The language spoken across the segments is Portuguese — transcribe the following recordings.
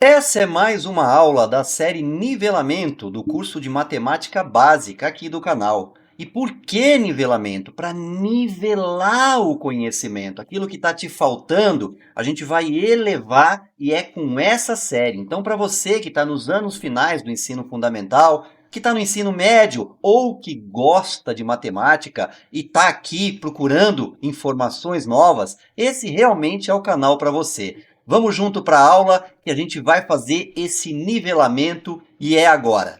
Essa é mais uma aula da série Nivelamento do curso de Matemática Básica aqui do canal. E por que nivelamento? Para nivelar o conhecimento. Aquilo que está te faltando, a gente vai elevar e é com essa série. Então, para você que está nos anos finais do ensino fundamental, que está no ensino médio ou que gosta de matemática e está aqui procurando informações novas, esse realmente é o canal para você. Vamos junto para a aula que a gente vai fazer esse nivelamento e é agora.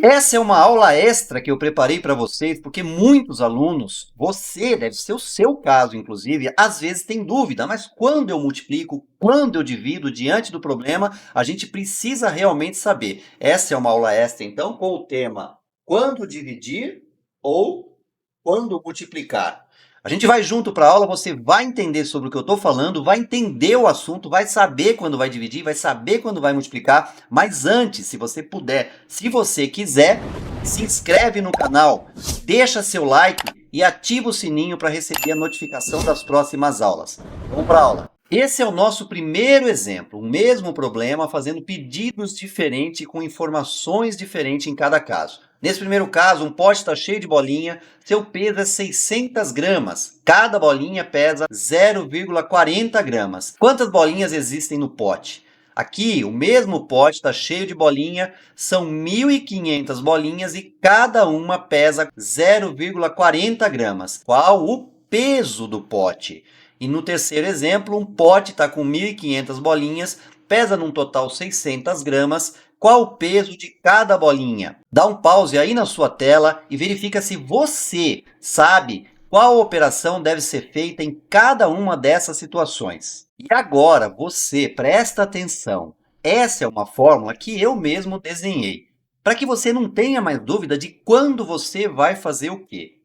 Essa é uma aula extra que eu preparei para vocês, porque muitos alunos, você, deve ser o seu caso, inclusive, às vezes tem dúvida, mas quando eu multiplico, quando eu divido diante do problema, a gente precisa realmente saber. Essa é uma aula extra, então, com o tema quando dividir ou quando multiplicar. A gente vai junto para a aula, você vai entender sobre o que eu estou falando, vai entender o assunto, vai saber quando vai dividir, vai saber quando vai multiplicar, mas antes, se você puder, se você quiser, se inscreve no canal, deixa seu like e ativa o sininho para receber a notificação das próximas aulas. Vamos para a aula. Esse é o nosso primeiro exemplo, o mesmo problema, fazendo pedidos diferentes com informações diferentes em cada caso. Nesse primeiro caso, um pote está cheio de bolinha, seu peso é 600 gramas. Cada bolinha pesa 0,40 gramas. Quantas bolinhas existem no pote? Aqui, o mesmo pote está cheio de bolinha, são 1.500 bolinhas e cada uma pesa 0,40 gramas. Qual o peso do pote? E no terceiro exemplo, um pote está com 1.500 bolinhas, pesa num total 600 gramas. Qual o peso de cada bolinha? Dá um pause aí na sua tela e verifica se você sabe qual operação deve ser feita em cada uma dessas situações. E agora, você presta atenção. Essa é uma fórmula que eu mesmo desenhei, para que você não tenha mais dúvida de quando você vai fazer o quê.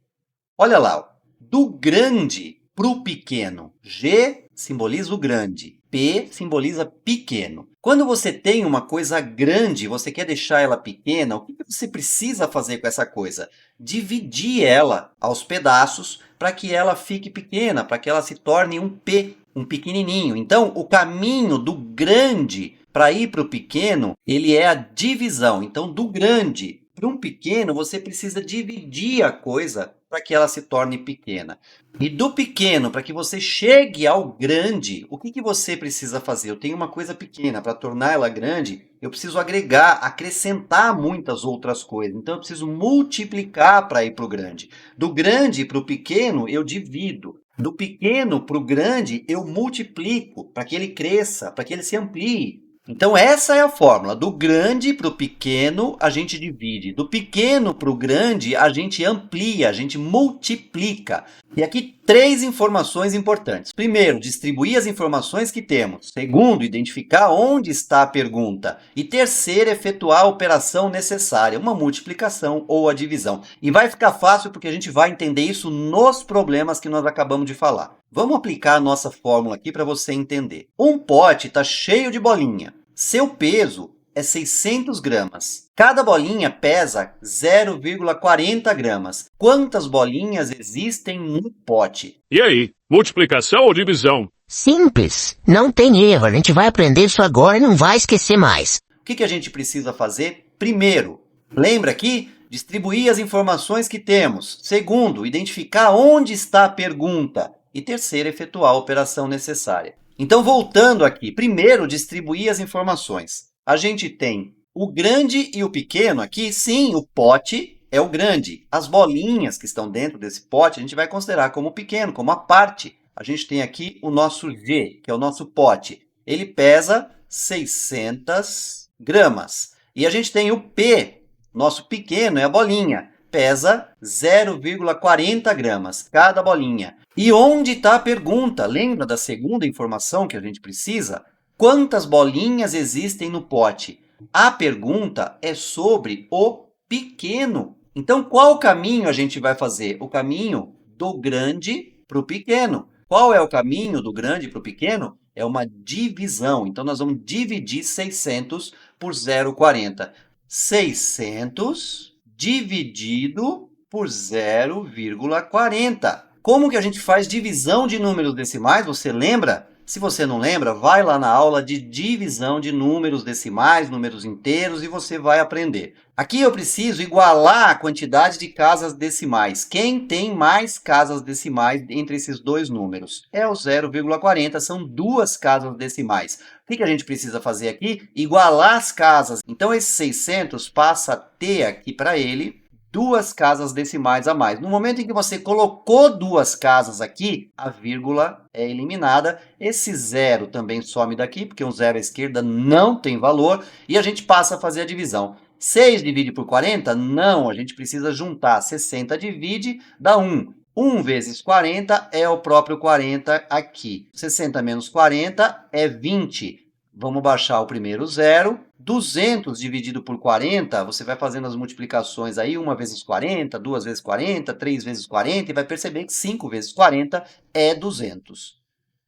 Olha lá, do grande para o pequeno. G simboliza o grande, P simboliza pequeno. Quando você tem uma coisa grande e você quer deixar ela pequena, o que você precisa fazer com essa coisa? Dividir ela aos pedaços para que ela fique pequena, para que ela se torne um P, um pequenininho. Então, o caminho do grande para ir para o pequeno, ele é a divisão. Então, do grande para um pequeno, você precisa dividir a coisa para que ela se torne pequena. E do pequeno, para que você chegue ao grande, o que você precisa fazer? Eu tenho uma coisa pequena, para tornar ela grande, eu preciso agregar, acrescentar muitas outras coisas. Então, eu preciso multiplicar para ir para o grande. Do grande para o pequeno, eu divido. Do pequeno para o grande, eu multiplico para que ele cresça, para que ele se amplie. Então, essa é a fórmula. Do grande para o pequeno, a gente divide. Do pequeno para o grande, a gente amplia, a gente multiplica. E aqui, três informações importantes. Primeiro, distribuir as informações que temos. Segundo, identificar onde está a pergunta. E terceiro, efetuar a operação necessária, uma multiplicação ou a divisão. E vai ficar fácil porque a gente vai entender isso nos problemas que nós acabamos de falar. Vamos aplicar a nossa fórmula aqui para você entender. Um pote está cheio de bolinha. Seu peso é 600 gramas. Cada bolinha pesa 0,40 gramas. Quantas bolinhas existem no pote? E aí, multiplicação ou divisão? Simples, não tem erro, a gente vai aprender isso agora e não vai esquecer mais. O que a gente precisa fazer? Primeiro, lembra aqui? Distribuir as informações que temos. Segundo, identificar onde está a pergunta. E terceiro, efetuar a operação necessária. Então, voltando aqui, primeiro, distribuir as informações. A gente tem o grande e o pequeno aqui. Sim, o pote é o grande. As bolinhas que estão dentro desse pote, a gente vai considerar como pequeno, como a parte. A gente tem aqui o nosso G, que é o nosso pote. Ele pesa 600 gramas. E a gente tem o P, nosso pequeno, é a bolinha. Pesa 0,40 gramas, cada bolinha. E onde está a pergunta? Lembra da segunda informação que a gente precisa? Quantas bolinhas existem no pote? A pergunta é sobre o pequeno. Então, qual caminho a gente vai fazer? O caminho do grande para o pequeno. Qual é o caminho do grande para o pequeno? É uma divisão. Então, nós vamos dividir 600 por 0,40. 600 dividido por 0,40. Como que a gente faz divisão de números decimais? Você lembra? Se você não lembra, vai lá na aula de divisão de números decimais, números inteiros, e você vai aprender. Aqui eu preciso igualar a quantidade de casas decimais. Quem tem mais casas decimais entre esses dois números? É o 0,40, são duas casas decimais. O que a gente precisa fazer aqui? Igualar as casas. Então, esse 600 passa a ter aqui para ele duas casas decimais a mais. No momento em que você colocou duas casas aqui, a vírgula é eliminada. Esse zero também some daqui, porque um zero à esquerda não tem valor. E a gente passa a fazer a divisão. 6 divide por 40? Não, a gente precisa juntar. 60 divide, dá 1. 1 vezes 40 é o próprio 40 aqui. 60 menos 40 é 20. Vamos baixar o primeiro zero. 200 dividido por 40, você vai fazendo as multiplicações aí, 1 vezes 40, 2 vezes 40, 3 vezes 40, e vai perceber que 5 vezes 40 é 200.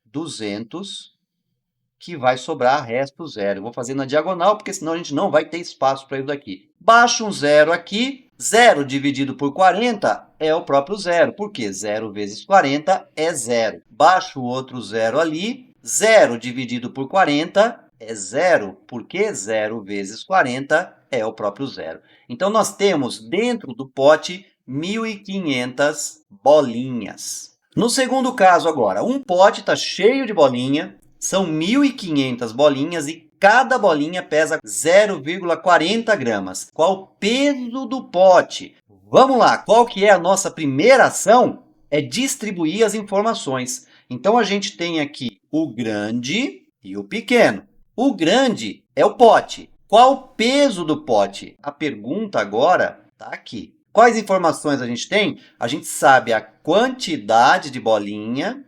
200, que vai sobrar resto zero. Eu vou fazer na diagonal, porque senão a gente não vai ter espaço para isso daqui. Baixa um zero aqui. 0 dividido por 40 é o próprio zero. Por quê? 0 vezes 40 é zero. Baixa o outro zero ali. 0 dividido por 40 é zero, porque 0 vezes 40 é o próprio zero. Então, nós temos dentro do pote 1.500 bolinhas. No segundo caso agora, um pote está cheio de bolinha, são 1.500 bolinhas e cada bolinha pesa 0,40 gramas. Qual o peso do pote? Vamos lá, qual que é a nossa primeira ação? É distribuir as informações. Então, a gente tem aqui o grande e o pequeno. O grande é o pote. Qual o peso do pote? A pergunta agora está aqui. Quais informações a gente tem? A gente sabe a quantidade de bolinha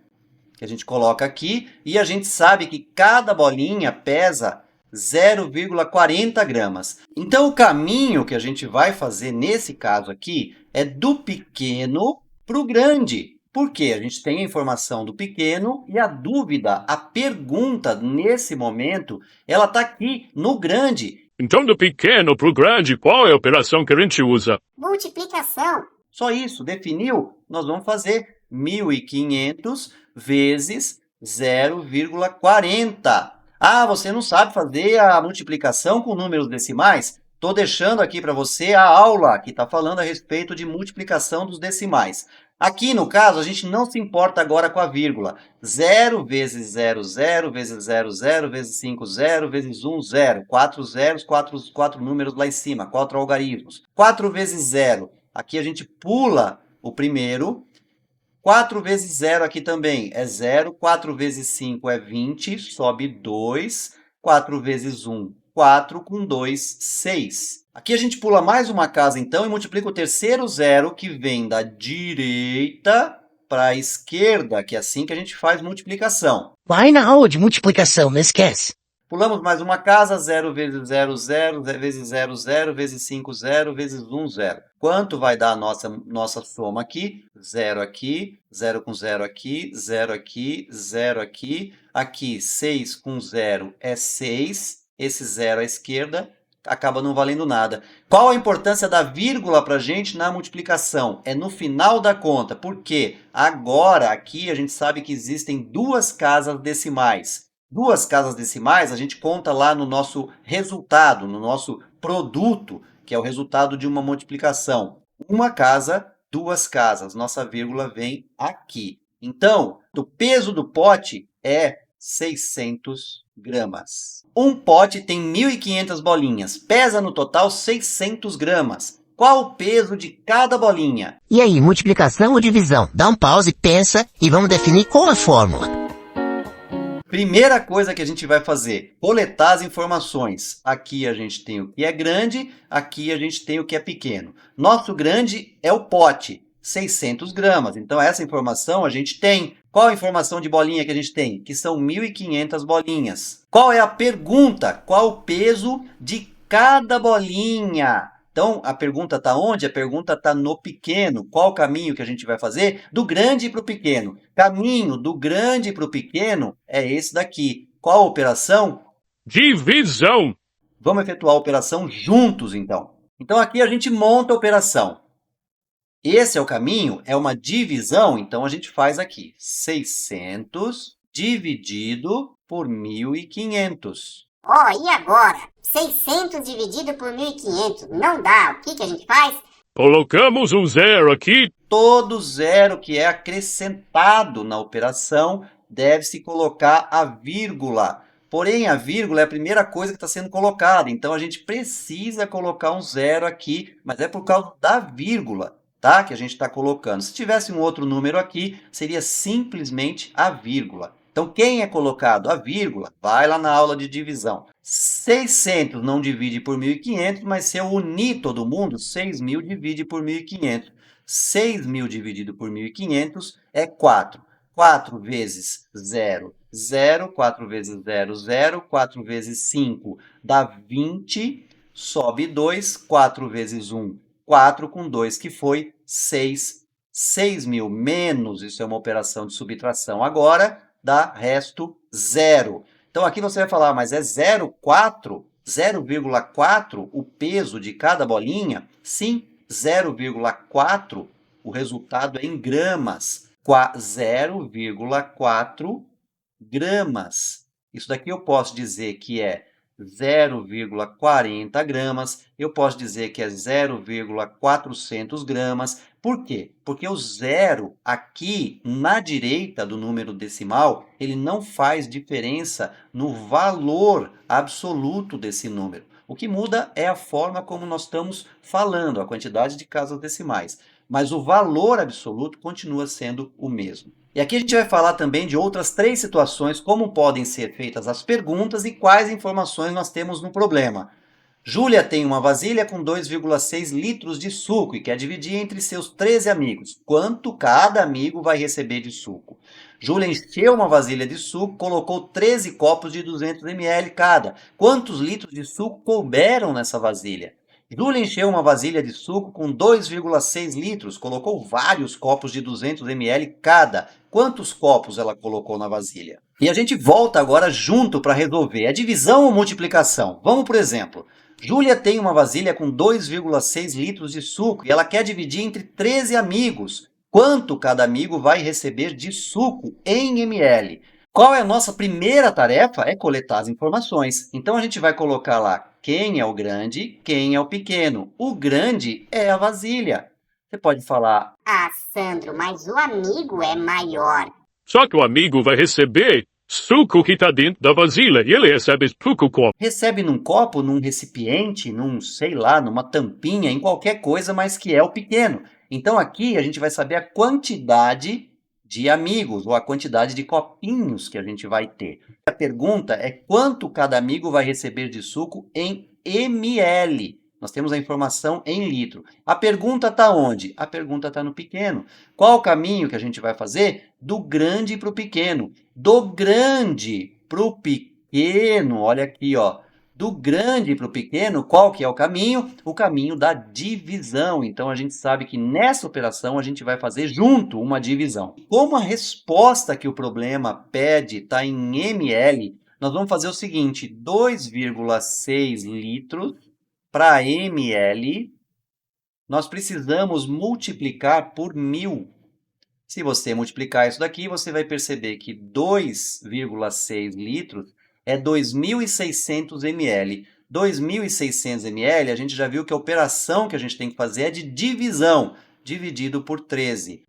que a gente coloca aqui e a gente sabe que cada bolinha pesa 0,40 gramas. Então, o caminho que a gente vai fazer nesse caso aqui é do pequeno para o grande. Por quê? A gente tem a informação do pequeno e a dúvida, a pergunta, nesse momento, ela está aqui no grande. Então, do pequeno para o grande, qual é a operação que a gente usa? Multiplicação. Só isso, definiu? Nós vamos fazer 1.500 vezes 0,40. Ah, você não sabe fazer a multiplicação com números decimais? Estou deixando aqui para você a aula que está falando a respeito de multiplicação dos decimais. Aqui, no caso, a gente não se importa agora com a vírgula. 0 vezes 0, 0 vezes 0, 0 vezes 5, 0 vezes 1, 0. 4 zeros, 4 números lá em cima, 4 algarismos. 4 vezes 0. Aqui a gente pula o primeiro. 4 vezes 0 aqui também é 0. 4 vezes 5 é 20, sobe 2. 4 vezes 1, 4. Com 2, 6. Aqui a gente pula mais uma casa, então, e multiplica o terceiro zero, que vem da direita para a esquerda, que é assim que a gente faz multiplicação. Vai na aula de multiplicação, não esquece. Pulamos mais uma casa, 0 vezes 0, 0, vezes 0, 0, vezes 5, 0, vezes 1, 0. Quanto vai dar a nossa soma aqui? 0 aqui, 0 com 0 aqui, 0 aqui, 0 aqui. Aqui, 6 com 0 é 6. Esse 0 à esquerda acaba não valendo nada. Qual a importância da vírgula para a gente na multiplicação? É no final da conta, porque agora aqui a gente sabe que existem duas casas decimais. Duas casas decimais a gente conta lá no nosso resultado, no nosso produto, que é o resultado de uma multiplicação. Uma casa, duas casas. Nossa vírgula vem aqui. Então, o peso do pote é 600 gramas. Um pote tem 1.500 bolinhas, pesa no total 600 gramas. Qual o peso de cada bolinha? E aí, multiplicação ou divisão? Dá um pause, pensa e vamos definir qual a fórmula. Primeira coisa que a gente vai fazer, coletar as informações. Aqui a gente tem o que é grande, aqui a gente tem o que é pequeno. Nosso grande é o pote, 600 gramas. Então, essa informação a gente tem. Qual a informação de bolinha que a gente tem? Que são 1.500 bolinhas. Qual é a pergunta? Qual o peso de cada bolinha? Então, a pergunta está onde? A pergunta está no pequeno. Qual o caminho que a gente vai fazer? Do grande para o pequeno. Caminho do grande para o pequeno é esse daqui. Qual a operação? Divisão. Vamos efetuar a operação juntos, então. Então, aqui a gente monta a operação. Esse é o caminho, é uma divisão, então a gente faz aqui 600 dividido por 1.500. E agora? 600 dividido por 1.500, não dá. O que a gente faz? Colocamos um zero aqui. Todo zero que é acrescentado na operação deve-se colocar a vírgula. Porém, a vírgula é a primeira coisa que está sendo colocada, então a gente precisa colocar um zero aqui, mas é por causa da vírgula, tá? Que a gente está colocando. Se tivesse um outro número aqui, seria simplesmente a vírgula. Então, quem é colocado a vírgula, vai lá na aula de divisão. 600 não divide por 1.500, mas se eu unir todo mundo, 6.000 divide por 1.500. 6.000 dividido por 1.500 é 4. 4 vezes 0, 0. 4 vezes 0, 0. 4 vezes 5 dá 20. Sobe 2. 4 vezes 1, 4. Com 2, que foi 6. 6.000 menos, isso é uma operação de subtração agora, dá resto 0. Então, aqui você vai falar, mas é 0,4? 0,4 o peso de cada bolinha? Sim, 0,4, o resultado é em gramas. 0,4 gramas. Isso daqui eu posso dizer que é 0,40 gramas, eu posso dizer que é 0,400 gramas. Por quê? Porque o zero aqui na direita do número decimal, ele não faz diferença no valor absoluto desse número. O que muda é a forma como nós estamos falando, a quantidade de casas decimais. Mas o valor absoluto continua sendo o mesmo. E aqui a gente vai falar também de outras 3 situações, como podem ser feitas as perguntas e quais informações nós temos no problema. Júlia tem uma vasilha com 2,6 litros de suco e quer dividir entre seus 13 amigos. Quanto cada amigo vai receber de suco? Júlia encheu uma vasilha de suco, colocou 13 copos de 200 ml cada. Quantos litros de suco couberam nessa vasilha? Júlia encheu uma vasilha de suco com 2,6 litros, colocou vários copos de 200 ml cada. Quantos copos ela colocou na vasilha? E a gente volta agora junto para resolver. É divisão ou multiplicação? Vamos por exemplo. Júlia tem uma vasilha com 2,6 litros de suco e ela quer dividir entre 13 amigos. Quanto cada amigo vai receber de suco em ml? Qual é a nossa primeira tarefa? É coletar as informações. Então, a gente vai colocar lá quem é o grande, quem é o pequeno. O grande é a vasilha. Você pode falar, Sandro, mas o amigo é maior. Só que o amigo vai receber suco que está dentro da vasilha e ele recebe pouco copo. recebe num copo, num recipiente, sei lá, numa tampinha, em qualquer coisa, mas que é o pequeno. Então, aqui a gente vai saber a quantidade de amigos, ou a quantidade de copinhos que a gente vai ter. A pergunta é quanto cada amigo vai receber de suco em ml. Nós temos a informação em litro. A pergunta está onde? A pergunta está no pequeno. Qual o caminho que a gente vai fazer? Do grande para o pequeno. Do grande para o pequeno, olha aqui, ó. Do grande para o pequeno, qual que é o caminho? O caminho da divisão. Então, a gente sabe que nessa operação a gente vai fazer junto uma divisão. Como a resposta que o problema pede está em ml, nós vamos fazer o seguinte, 2,6 litros para ml, nós precisamos multiplicar por 1.000. Se você multiplicar isso daqui, você vai perceber que 2,6 litros é 2.600 ml. 2.600 ml, a gente já viu que a operação que a gente tem que fazer é de divisão, dividido por 13.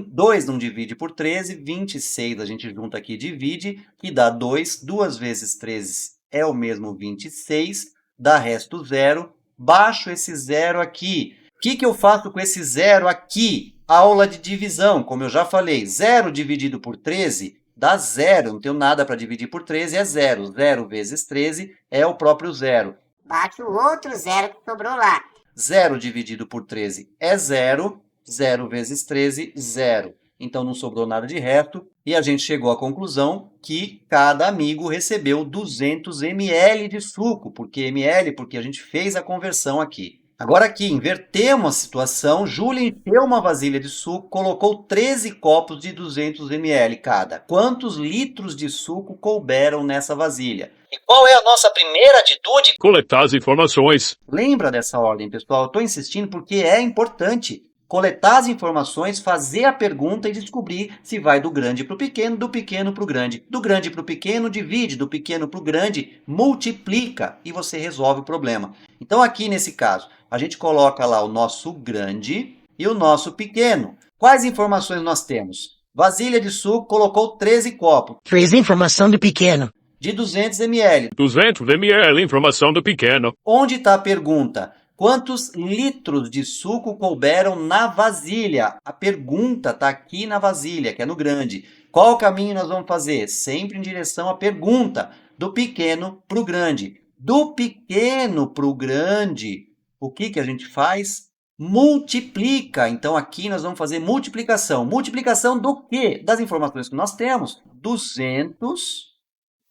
2 não divide por 13, 26 a gente junta aqui e divide, que dá 2. 2 vezes 13 é o mesmo 26, dá resto 0. Baixo esse 0 aqui. O que eu faço com esse 0 aqui? Aula de divisão, como eu já falei, 0 dividido por 13 dá 0, não tenho nada para dividir por 13, é 0. 0 vezes 13 é o próprio 0. Bate o outro 0 que sobrou lá. 0 dividido por 13 é 0, 0 vezes 13, 0. Então, não sobrou nada de resto e a gente chegou à conclusão que cada amigo recebeu 200 ml de suco. Por que ml? Porque a gente fez a conversão aqui. Agora aqui, invertemos a situação. Júlia encheu uma vasilha de suco, colocou 13 copos de 200 ml cada. Quantos litros de suco couberam nessa vasilha? E qual é a nossa primeira atitude? Coletar as informações. Lembra dessa ordem, pessoal? Eu estou insistindo porque é importante. Coletar as informações, fazer a pergunta e descobrir se vai do grande para o pequeno, do pequeno para o grande. Do grande para o pequeno, divide, do pequeno para o grande, multiplica e você resolve o problema. Então aqui nesse caso, a gente coloca lá o nosso grande e o nosso pequeno. Quais informações nós temos? Vasilha de suco colocou 13 copos. Fez informação do pequeno. De 200 ml. 200 ml, informação do pequeno. Onde está a pergunta? Quantos litros de suco couberam na vasilha? A pergunta está aqui na vasilha, que é no grande. Qual caminho nós vamos fazer? Sempre em direção à pergunta. Do pequeno para o grande. Do pequeno para o grande, o que a gente faz? Multiplica. Então, aqui nós vamos fazer multiplicação. Multiplicação do quê? Das informações que nós temos. 200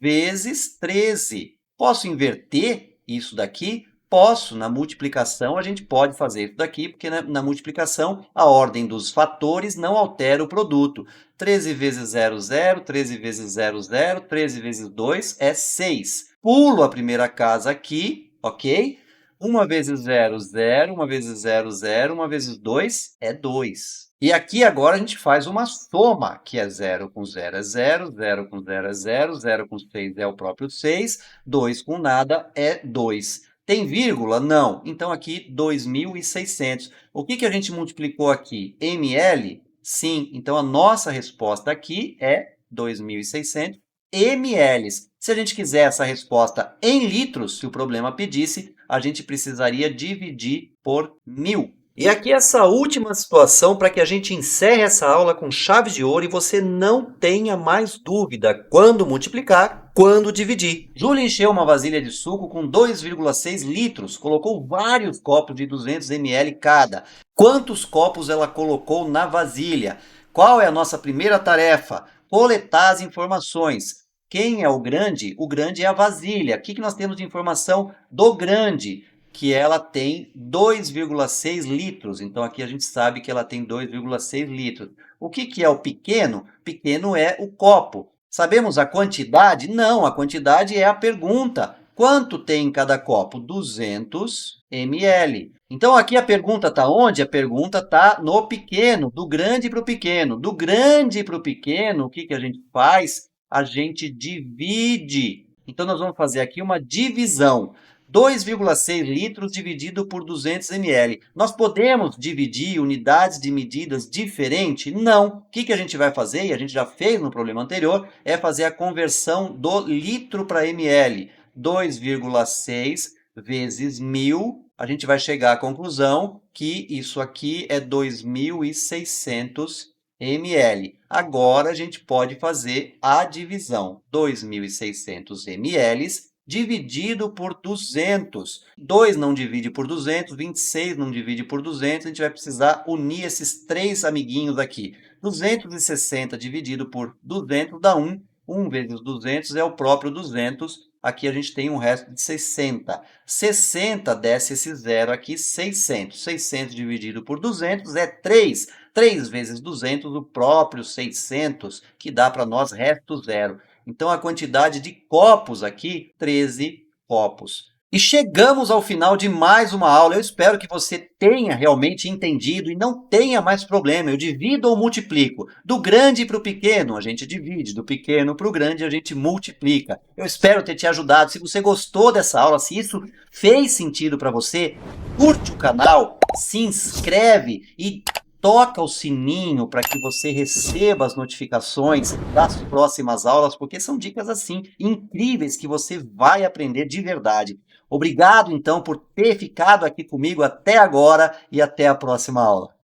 vezes 13. Posso inverter isso daqui? Posso. Na multiplicação, a gente pode fazer isso daqui, porque na multiplicação, a ordem dos fatores não altera o produto. 13 vezes 0, 0. 13 vezes 0, 0. 13 vezes 2 é 6. Pulo a primeira casa aqui, ok? 1 vezes 0, 0. 1 vezes 0, 0. 1 vezes 2 é 2. E aqui agora a gente faz uma soma, que é 0 com 0 é 0, 0 com 0 é 0, 0 com 6 é o próprio 6, 2 com nada é 2. Tem vírgula? Não. Então, aqui, 2.600. O que a gente multiplicou aqui? ml? Sim. Então, a nossa resposta aqui é 2.600 ml. Se a gente quiser essa resposta em litros, se o problema pedisse, a gente precisaria dividir por 1.000. E aqui essa última situação para que a gente encerre essa aula com chave de ouro e você não tenha mais dúvida quando multiplicar, quando dividir. Júlia encheu uma vasilha de suco com 2,6 litros, colocou vários copos de 200 ml cada. Quantos copos ela colocou na vasilha? Qual é a nossa primeira tarefa? Coletar as informações. Quem é o grande? O grande é a vasilha. O que nós temos de informação do grande? Que ela tem 2,6 litros. Então, aqui a gente sabe que ela tem 2,6 litros. O que é o pequeno? Pequeno é o copo. Sabemos a quantidade? Não, a quantidade é a pergunta. Quanto tem em cada copo? 200 ml. Então, aqui a pergunta está onde? A pergunta está no pequeno, do grande para o pequeno. Do grande para o pequeno, o que a gente faz? A gente divide. Então, nós vamos fazer aqui uma divisão. 2,6 litros dividido por 200 ml. Nós podemos dividir unidades de medidas diferentes? Não. O que a gente vai fazer, e a gente já fez no problema anterior, é fazer a conversão do litro para ml. 2,6 vezes 1.000, a gente vai chegar à conclusão que isso aqui é 2.600 ml. Agora, a gente pode fazer a divisão. 2.600 ml dividido por 200. 2 não divide por 200, 26 não divide por 200, a gente vai precisar unir esses três amiguinhos aqui. 260 dividido por 200 dá 1. 1 vezes 200 é o próprio 200. Aqui a gente tem um resto de 60. 60 desce esse zero aqui, 600. 600 dividido por 200 é 3. 3 vezes 200, o próprio 600, que dá para nós resto zero. Então, a quantidade de copos aqui, 13 copos. E chegamos ao final de mais uma aula. Eu espero que você tenha realmente entendido e não tenha mais problema. Eu divido ou multiplico. Do grande para o pequeno, a gente divide. Do pequeno para o grande, a gente multiplica. Eu espero ter te ajudado. Se você gostou dessa aula, se isso fez sentido para você, curte o canal, se inscreve e toca o sininho para que você receba as notificações das próximas aulas, porque são dicas assim incríveis que você vai aprender de verdade. Obrigado, então, por ter ficado aqui comigo até agora e até a próxima aula.